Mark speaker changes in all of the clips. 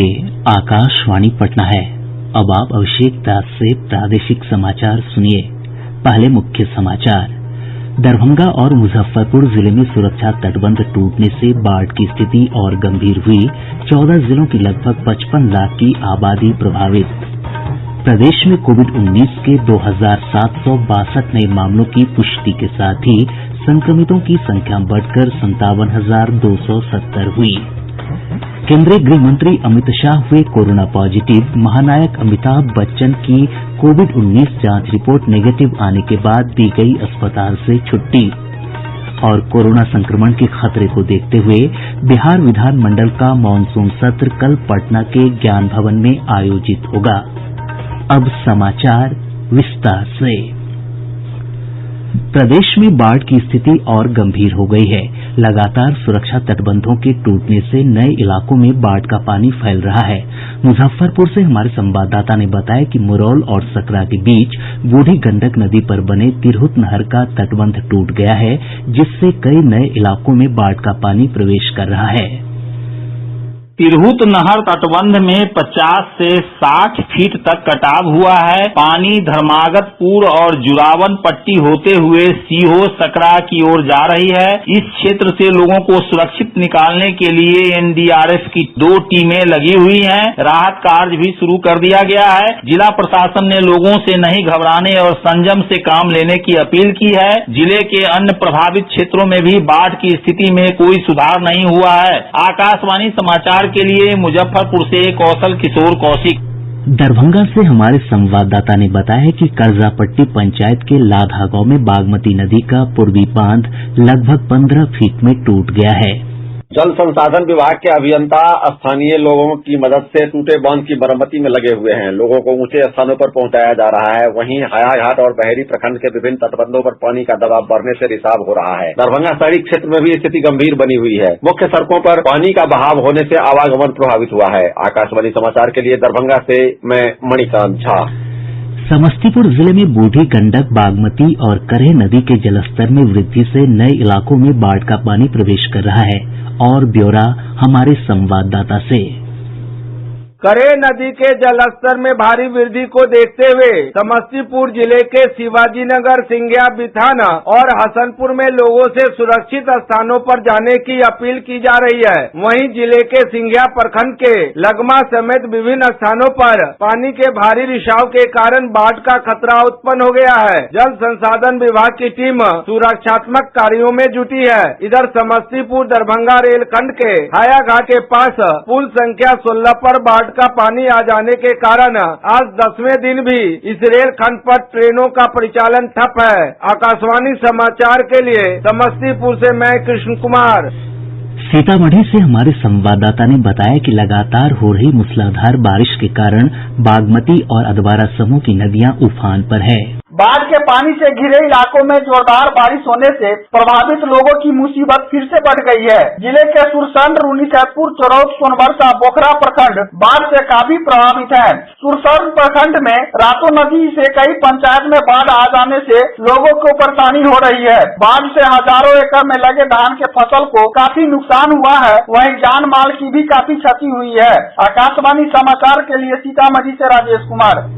Speaker 1: ये आकाशवाणी पटना है। अब आप अभिषेक दास से प्रादेशिक समाचार सुनिए। पहले मुख्य समाचार। दरभंगा और मुजफ्फरपुर जिले में सुरक्षा तटबंध टूटने से बाढ़ की स्थिति और गंभीर हुई। 14 जिलों की लगभग 55 लाख की आबादी प्रभावित। प्रदेश में कोविड-19 के 2762 नये मामलों की पुष्टि के साथ ही संक्रमितों की संख्या बढ़कर 57,270 हुई। केंद्रीय गृह मंत्री अमित शाह हुए कोरोना पॉजिटिव। महानायक अमिताभ बच्चन की कोविड-19 जांच रिपोर्ट नेगेटिव आने के बाद दी गई अस्पताल से छुट्टी। और कोरोना संक्रमण के खतरे को देखते हुए बिहार विधानमंडल का मॉनसून सत्र कल पटना के ज्ञान भवन में आयोजित होगा। अब समाचार विस्तार से। प्रदेश में बाढ़ की स्थिति और गंभीर हो गई है। लगातार सुरक्षा तटबंधों के टूटने से नये इलाकों में बाढ़ का पानी फैल रहा है। मुजफ्फरपुर से हमारे संवाददाता ने बताया कि मुरौल और सकरा के बीच बूढ़ी गंडक नदी पर बने तिरहुत नहर का तटबंध टूट गया है, जिससे कई नये इलाकों में बाढ़ का पानी प्रवेश कर रहा है।
Speaker 2: तिरहुत नहर तटबंध में 50 से 60 फीट तक कटाव हुआ है। पानी धर्मागतपुर और जुरावन पट्टी होते हुए सीहो सकरा की ओर जा रही है। इस क्षेत्र से लोगों को सुरक्षित निकालने के लिए एनडीआरएफ की 2 टीमें लगी हुई हैं। राहत कार्य भी शुरू कर दिया गया है। जिला प्रशासन ने लोगों से नहीं घबराने और संयम से काम लेने की अपील की है। जिले के अन्य प्रभावित क्षेत्रों में भी बाढ़ की स्थिति में कोई सुधार नहीं हुआ है। आकाशवाणी समाचार के लिए मुजफ्फरपुर से कौशल किशोर कौशिक।
Speaker 1: दरभंगा से हमारे संवाददाता ने बताया कि करजापट्टी पंचायत के लाधा गांव में बागमती नदी का पूर्वी बांध लगभग 15 फीट में टूट गया है।
Speaker 3: जल संसाधन विभाग के अभियंता स्थानीय लोगों की मदद से टूटे बांध की मरम्मती में लगे हुए हैं। लोगों को ऊंचे स्थानों पर पहुंचाया जा रहा है। वहीं हायाघाट और बहेड़ी प्रखंड के विभिन्न तटबंधों पर पानी का दबाव बढ़ने से रिसाव हो रहा है। दरभंगा शहरी क्षेत्र में भी स्थिति गंभीर बनी हुई है। मुख्य सड़कों पर पानी का बहाव होने से आवागमन प्रभावित हुआ है। आकाशवाणी समाचार के लिए दरभंगा से मैं मणिकांत झा।
Speaker 1: समस्तीपुर जिले में बूढ़ी गंडक, बागमती और करेह नदी के जलस्तर में वृद्धि से नये इलाकों में बाढ़ का पानी प्रवेश कर रहा है। और ब्यौरा हमारे संवाददाता से।
Speaker 4: करेह नदी के जलस्तर में भारी वृद्धि को देखते हुए समस्तीपुर जिले के शिवाजीनगर, सिंघिया, बिथाना और हसनपुर में लोगों से सुरक्षित स्थानों पर जाने की अपील की जा रही है। वहीं जिले के सिंघिया प्रखंड के लगमा समेत विभिन्न स्थानों पर पानी के भारी रिसाव के कारण बाढ़ का खतरा उत्पन्न हो गया है। जल संसाधन विभाग की टीम सुरक्षात्मक कार्यों में जुटी है। इधर समस्तीपुर दरभंगा रेलखंड के हायाघाट के पास पुल संख्या 16 पर बाढ़ का पानी आ जाने के कारण आज 10वें दिन भी इस रेलखंड पर ट्रेनों का परिचालन ठप है। आकाशवाणी समाचार के लिए समस्तीपुर से मैं कृष्ण कुमार।
Speaker 1: सीतामढ़ी से हमारे संवाददाता ने बताया कि लगातार हो रही मूसलाधार बारिश के कारण बागमती और अधवारा समूह की नदियां उफान पर है।
Speaker 5: बाढ़ के पानी से घिरे इलाकों में जोरदार बारिश होने से प्रभावित लोगों की मुसीबत फिर से बढ़ गई है। जिले के सुरसंड, रूनीसैदपुर, चरौद, सोनबरसा, बोखरा प्रखंड बाढ़ से काफी प्रभावित है। सुरसंड प्रखंड में रातो नदी से कई पंचायत में बाढ़ आ जाने से लोगों को परेशानी हो रही है। बाढ़ से हजारों एकड़ में लगे धान के फसल को काफी नुकसान हुआ है। वहीं जान माल की भी काफी क्षति हुई है। आकाशवाणी समाचार के लिए सीतामढ़ी से राजेश कुमार।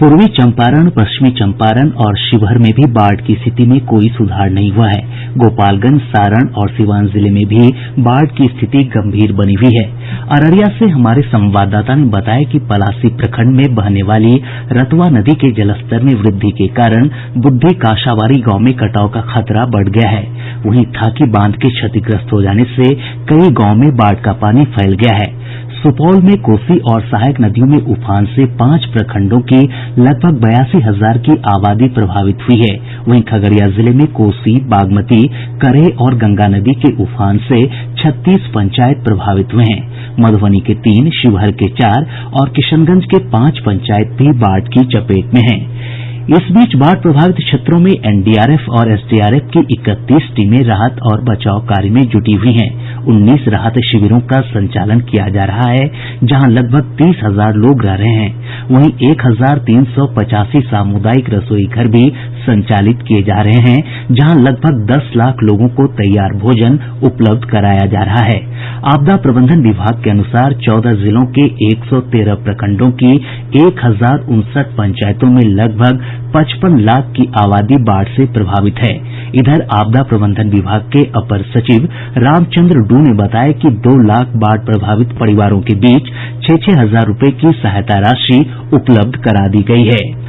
Speaker 1: पूर्वी चंपारण, पश्चिमी चंपारण और शिवहर में भी बाढ़ की स्थिति में कोई सुधार नहीं हुआ है। गोपालगंज, सारण और सिवान जिले में भी बाढ़ की स्थिति गंभीर बनी हुई है। अररिया से हमारे संवाददाता ने बताया कि पलासी प्रखंड में बहने वाली रतवा नदी के जलस्तर में वृद्धि के कारण बुद्धि काशावारी गांव में कटाव का खतरा बढ़ गया है। वहीं थाकी बांध के क्षतिग्रस्त हो जाने से कई गांव में बाढ़ का पानी फैल गया है। सुपौल में कोसी और सहायक नदियों में उफान से 5 प्रखंडों की लगभग 82,000 की आबादी प्रभावित हुई है। वहीं खगड़िया जिले में कोसी, बागमती, करेह और गंगा नदी के उफान से 36 पंचायत प्रभावित हुए हैं। मधुबनी के 3, शिवहर के 4 और किशनगंज के 5 पंचायत भी बाढ़ की चपेट में हैं। इस बीच बाढ़ प्रभावित क्षेत्रों में एनडीआरएफ और एसडीआरएफ की 31 टीमें राहत और बचाव कार्य में जुटी हुई हैं। 19 राहत शिविरों का संचालन किया जा रहा है, जहां लगभग 30,000 लोग रह रहे हैं। वहीं 1,385 सामुदायिक रसोई घर भी संचालित किए जा रहे हैं, जहां लगभग 10 लाख लोगों को तैयार भोजन उपलब्ध कराया जा रहा है। आपदा प्रबंधन विभाग के अनुसार 14 जिलों के 113 प्रखंडों की 1059 पंचायतों में लगभग 55 लाख की आबादी बाढ़ से प्रभावित है। इधर आपदा प्रबंधन विभाग के अपर सचिव रामचंद्र डू ने बताया कि 2 लाख बाढ़ प्रभावित परिवारों के बीच 6-6 हजार रूपये की सहायता राशि उपलब्ध करा दी गयी है।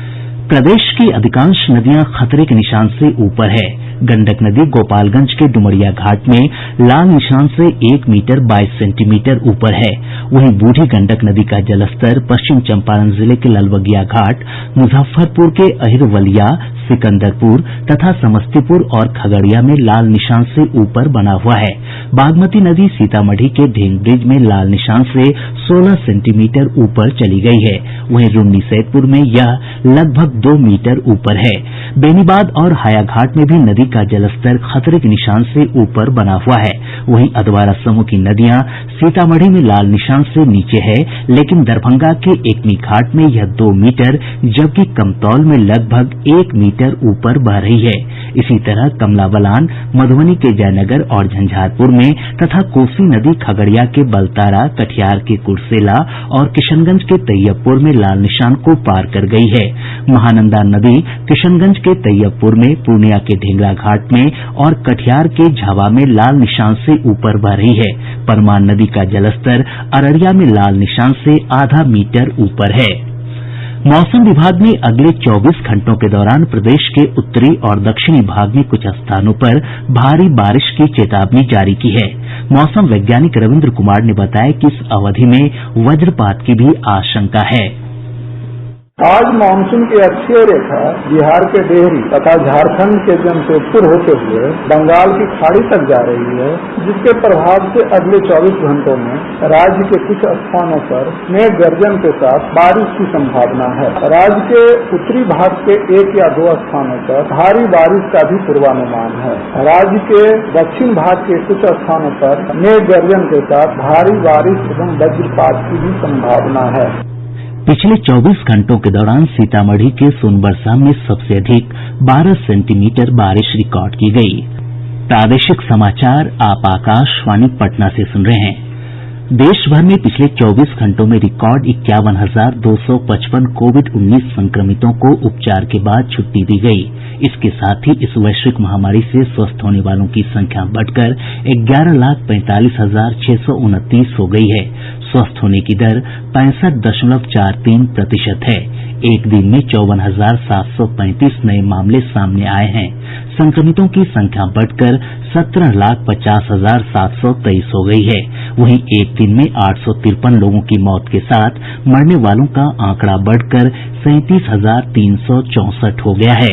Speaker 1: प्रदेश की अधिकांश नदियां खतरे के निशान से ऊपर है। गंडक नदी गोपालगंज के डुमरिया घाट में लाल निशान से 1 मीटर 22 सेंटीमीटर ऊपर है। वहीं बूढ़ी गंडक नदी का जलस्तर पश्चिम चंपारण जिले के ललबगिया घाट, मुजफ्फरपुर के अहिरवलिया, सिकंदरपुर तथा समस्तीपुर और खगड़िया में लाल निशान से ऊपर बना हुआ है। बागमती नदी सीतामढ़ी के ढेंग ब्रिज में लाल निशान से 16 सेंटीमीटर ऊपर चली गई है। वहीं रून्नीसैदपुर में यह लगभग 2 मीटर ऊपर है। बेनीबाद और हायाघाट में भी नदी का जलस्तर खतरे के निशान से ऊपर बना हुआ है। वहीं अधवारा समूह की नदियां सीतामढ़ी में लाल निशान से नीचे है, लेकिन दरभंगा के एकमी घाट में यह 2 मीटर जबकि कमतौल में लगभग 1 मीटर ऊपर बह रही है। इसी तरह कमला बलान मधुबनी के जयनगर और झंझारपुर में तथा कोसी नदी खगड़िया के बलतारा, कटिहार के कुर्सेला और किशनगंज के तैयबपुर में लाल निशान को पार कर गई है। महानंदा नदी किशनगंज के तैयबपुर में, पूर्णिया के ढेंगरा घाट में और कटिहार के झावा में लाल निशान से ऊपर बह रही है। परमान नदी का जलस्तर अररिया में लाल निशान से आधा मीटर ऊपर है। मौसम विभाग ने अगले 24 घंटों के दौरान प्रदेश के उत्तरी और दक्षिणी भाग में कुछ स्थानों पर भारी बारिश की चेतावनी जारी की है। मौसम वैज्ञानिक रविन्द्र कुमार ने बताया कि इस अवधि में वज्रपात की भी आशंका है।
Speaker 6: आज मानसून की अक्षीय रेखा बिहार के डेहरी तथा झारखंड के जमशेदपुर होते हुए बंगाल की खाड़ी तक जा रही है, जिसके प्रभाव से अगले 24 घंटों में राज्य के कुछ स्थानों पर मेघ गर्जन के साथ बारिश की संभावना है। राज्य के उत्तरी भाग के 1 या 2 स्थानों पर भारी बारिश का भी पूर्वानुमान है। राज्य के दक्षिण भाग के कुछ स्थानों पर मेघ गर्जन के साथ भारी बारिश एवं वज्रपात की भी संभावना है।
Speaker 1: पिछले 24 घंटों के दौरान सीतामढ़ी के सोनबरसा में सबसे अधिक 12 सेंटीमीटर बारिश रिकॉर्ड की गयी। प्रादेशिक समाचार आप आकाशवाणी पटना से सुन रहे हैं। देश भर में पिछले 24 घंटों में रिकॉर्ड 51,255 कोविड-19 संक्रमितों को उपचार के बाद छुट्टी दी गयी। इसके साथ ही इस वैश्विक महामारी से स्वस्थ होने वालों की संख्या बढ़कर 11,45,629 हो गयी है। स्वस्थ होने की दर 65.43% है। एक दिन में 54,735 नये मामले सामने आए हैं। संक्रमितों की संख्या बढ़कर 17,50,723 हो गई है। वहीं एक दिन में 853 लोगों की मौत के साथ मरने वालों का आंकड़ा बढ़कर 37,364 हो गया है।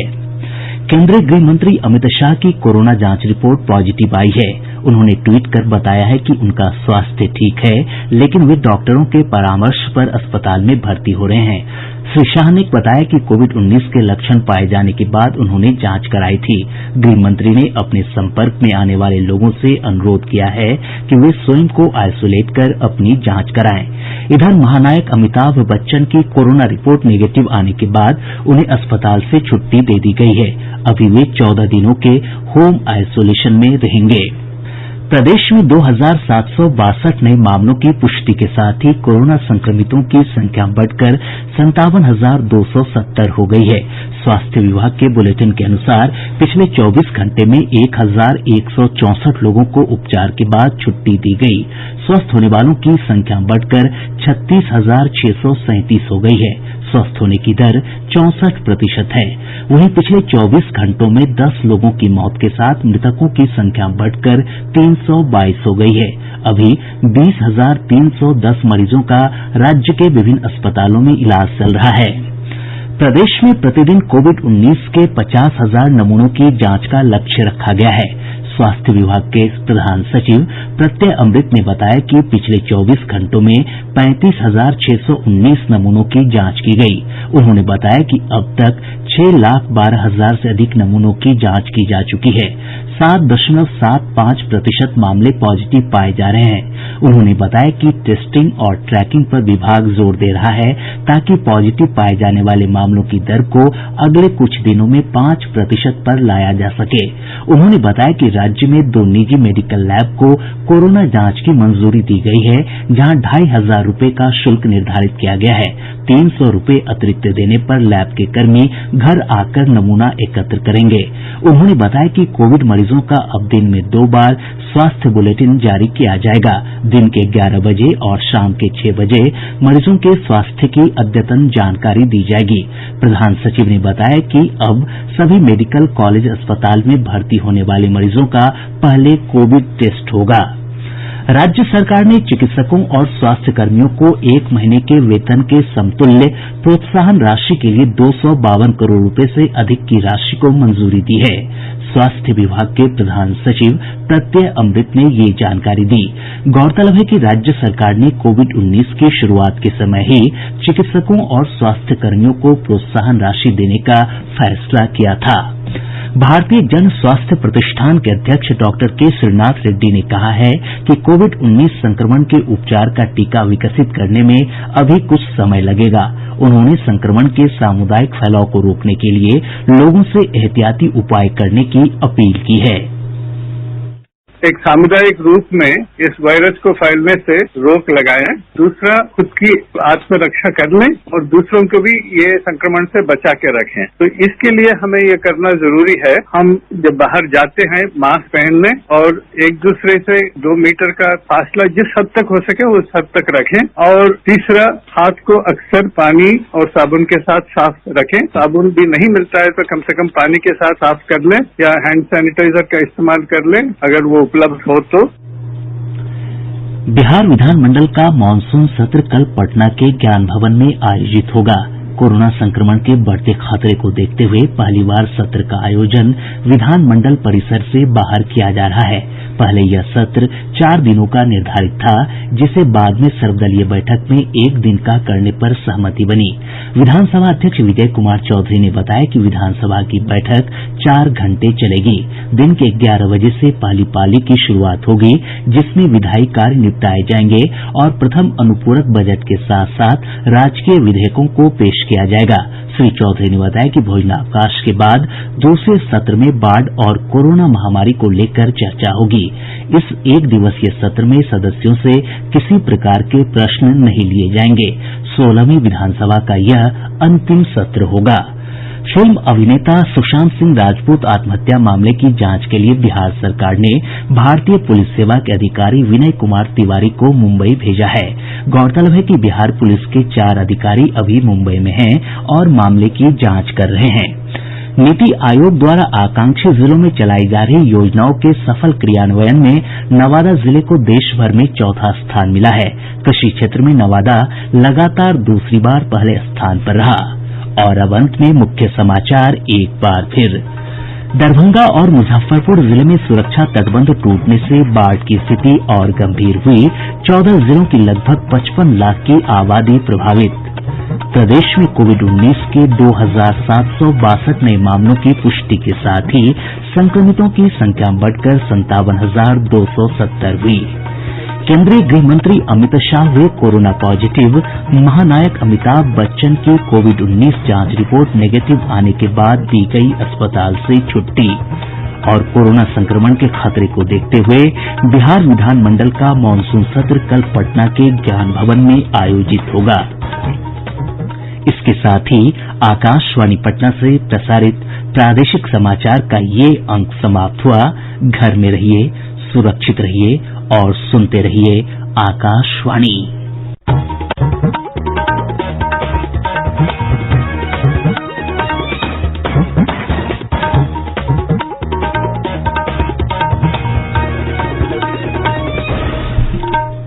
Speaker 1: केंद्रीय गृह मंत्री अमित शाह की कोरोना जांच रिपोर्ट पॉजिटिव आई है। उन्होंने ट्वीट कर बताया है कि उनका स्वास्थ्य ठीक है, लेकिन वे डॉक्टरों के परामर्श पर अस्पताल में भर्ती हो रहे हैं। श्री शाह ने बताया कि कोविड-19 के लक्षण पाए जाने के बाद उन्होंने जांच कराई थी। गृह मंत्री ने अपने संपर्क में आने वाले लोगों से अनुरोध किया है कि वे स्वयं को आइसोलेट कर अपनी जांच कराएं। इधर महानायक अमिताभ बच्चन की कोरोना रिपोर्ट नेगेटिव आने के बाद उन्हें अस्पताल से छुट्टी दे दी गई है। अभी वे 14 दिनों के होम आइसोलेशन में रहेंगे। प्रदेश में 2,762 नये मामलों की पुष्टि के साथ ही कोरोना संक्रमितों की संख्या बढ़कर 57,270 हो गई है। स्वास्थ्य विभाग के बुलेटिन के अनुसार पिछले 24 घंटे में 1,164 लोगों को उपचार के बाद छुट्टी दी गई। स्वस्थ होने वालों की संख्या बढ़कर 36,637 हो गई है। स्वस्थ होने की दर 64% है। वहीं पिछले 24 घंटों में 10 लोगों की मौत के साथ मृतकों की संख्या बढ़कर 322 हो गई है। अभी 20,310 मरीजों का राज्य के विभिन्न अस्पतालों में इलाज चल रहा है। प्रदेश में प्रतिदिन कोविड-19 के 50,000 नमूनों की जांच का लक्ष्य रखा गया है। स्वास्थ्य विभाग के प्रधान सचिव प्रत्यय अमृत ने बताया कि पिछले 24 घंटों में 35,619 नमूनों की जांच की गई। उन्होंने बताया कि अब तक 6,12,000 से अधिक नमूनों की जांच की जा चुकी है। 7.75% मामले पॉजिटिव पाए जा रहे हैं। उन्होंने बताया कि टेस्टिंग और ट्रैकिंग पर विभाग जोर दे रहा है ताकि पॉजिटिव पाए जाने वाले मामलों की दर को अगले कुछ दिनों में 5% पर लाया जा सके। उन्होंने बताया कि राज्य में 2 निजी मेडिकल लैब को कोरोना जांच की मंजूरी दी गई है, जहां 2,500 रूपये का शुल्क निर्धारित किया गया है। 300 रूपये अतिरिक्त देने पर लैब के कर्मी घर आकर नमूना एकत्र करेंगे। उन्होंने बताया कि कोविड मरीजों का अब दिन में 2 बार स्वास्थ्य बुलेटिन जारी किया जाएगा। दिन के 11 बजे और शाम के 6 बजे मरीजों के स्वास्थ्य की अद्यतन जानकारी दी जाएगी। प्रधान सचिव ने बताया कि अब सभी मेडिकल कॉलेज अस्पताल में भर्ती होने वाले मरीजों का पहले कोविड टेस्ट होगा। राज्य सरकार ने चिकित्सकों और स्वास्थ्य कर्मियों को 1 महीने के वेतन के समतुल्य प्रोत्साहन राशि के लिए 252 करोड़ रुपए से अधिक की राशि को मंजूरी दी है। स्वास्थ्य विभाग के प्रधान सचिव प्रत्यय अमृत ने ये जानकारी दी। गौरतलब है कि राज्य सरकार ने कोविड-19 की शुरूआत के समय ही चिकित्सकों और स्वास्थ्य कर्मियों को प्रोत्साहन राशि देने का फैसला किया था। भारतीय जन स्वास्थ्य प्रतिष्ठान के अध्यक्ष डॉक्टर के श्रीनाथ रेड्डी ने कहा है कि कोविड-19 संक्रमण के उपचार का टीका विकसित करने में अभी कुछ समय लगेगा। उन्होंने संक्रमण के सामुदायिक फैलाव को रोकने के लिए लोगों से एहतियाती उपाय करने की अपील की है।
Speaker 7: एक सामुदायिक रूप में इस वायरस को फैलने से रोक लगाएं। दूसरा, खुद की आत्मरक्षा कर लें और दूसरों को भी ये संक्रमण से बचा के रखें। तो इसके लिए हमें ये करना जरूरी है। हम जब बाहर जाते हैं मास्क पहन लें और एक दूसरे से 2 मीटर का फासला जिस हद तक हो सके उस हद तक रखें। और तीसरा, हाथ को अक्सर पानी और साबुन के साथ साफ रखें। साबुन भी नहीं मिलता है तो कम से कम पानी के साथ साफ कर लें या हैंड सैनिटाइजर का इस्तेमाल कर लें अगर वो उपलब्ध हो तो।
Speaker 1: बिहार विधानमंडल का मानसून सत्र कल पटना के ज्ञान भवन में आयोजित होगा। कोरोना संक्रमण के बढ़ते खतरे को देखते हुए पहली बार सत्र का आयोजन विधानमंडल परिसर से बाहर किया जा रहा है। पहले यह सत्र 4 दिनों का निर्धारित था, जिसे बाद में सर्वदलीय बैठक में 1 दिन का करने पर सहमति बनी। विधानसभा अध्यक्ष विजय कुमार चौधरी ने बताया कि विधानसभा की बैठक 4 घंटे चलेगी। दिन के 11 बजे से पहली पाली की शुरूआत होगी, जिसमें विधायी कार्य निपटाए जाएंगे और प्रथम अनुपूरक बजट के साथ साथ राजकीय विधेयकों को पेश किया जाएगा। श्री चौधरी ने बताया कि भोजनावकाश के बाद दूसरे सत्र में बाढ़ और कोरोना महामारी को लेकर चर्चा होगी। इस 1 दिवसीय सत्र में सदस्यों से किसी प्रकार के प्रश्न नहीं लिए जाएंगे। 16वीं विधानसभा का यह अंतिम सत्र होगा। फिल्म अभिनेता सुशांत सिंह राजपूत आत्महत्या मामले की जांच के लिए बिहार सरकार ने भारतीय पुलिस सेवा के अधिकारी विनय कुमार तिवारी को मुंबई भेजा है। गौरतलब है कि बिहार पुलिस के 4 अधिकारी अभी मुंबई में हैं और मामले की जांच कर रहे हैं। नीति आयोग द्वारा आकांक्षी जिलों में चलाई जा रही योजनाओं के सफल क्रियान्वयन में नवादा जिले को देश भर में 4था स्थान मिला है। कृषि क्षेत्र में नवादा लगातार दूसरी बार पहले स्थान पर रहा। और अब अंत में मुख्य समाचार एक बार फिर। दरभंगा और मुजफ्फरपुर जिले में सुरक्षा तटबंध टूटने से बाढ़ की स्थिति और गंभीर हुई। 14 जिलों की लगभग 55 लाख की आबादी प्रभावित। प्रदेश में कोविड-19 के 2,762 नए मामलों की पुष्टि के साथ ही संक्रमितों की संख्या बढ़कर 57,270 हुई। केंद्रीय गृह मंत्री अमित शाह हुए कोरोना पॉजिटिव। महानायक अमिताभ बच्चन की कोविड-19 जांच रिपोर्ट नेगेटिव आने के बाद दी गई अस्पताल से छुट्टी। और कोरोना संक्रमण के खतरे को देखते हुए बिहार विधानमंडल का मानसून सत्र कल पटना के ज्ञान भवन में आयोजित होगा। इसके साथ ही आकाशवाणी पटना से प्रसारित प्रादेशिक समाचार का ये अंक समाप्त हुआ। घर में रहिए, सुरक्षित रहिए और सुनते रहिए आकाशवाणी।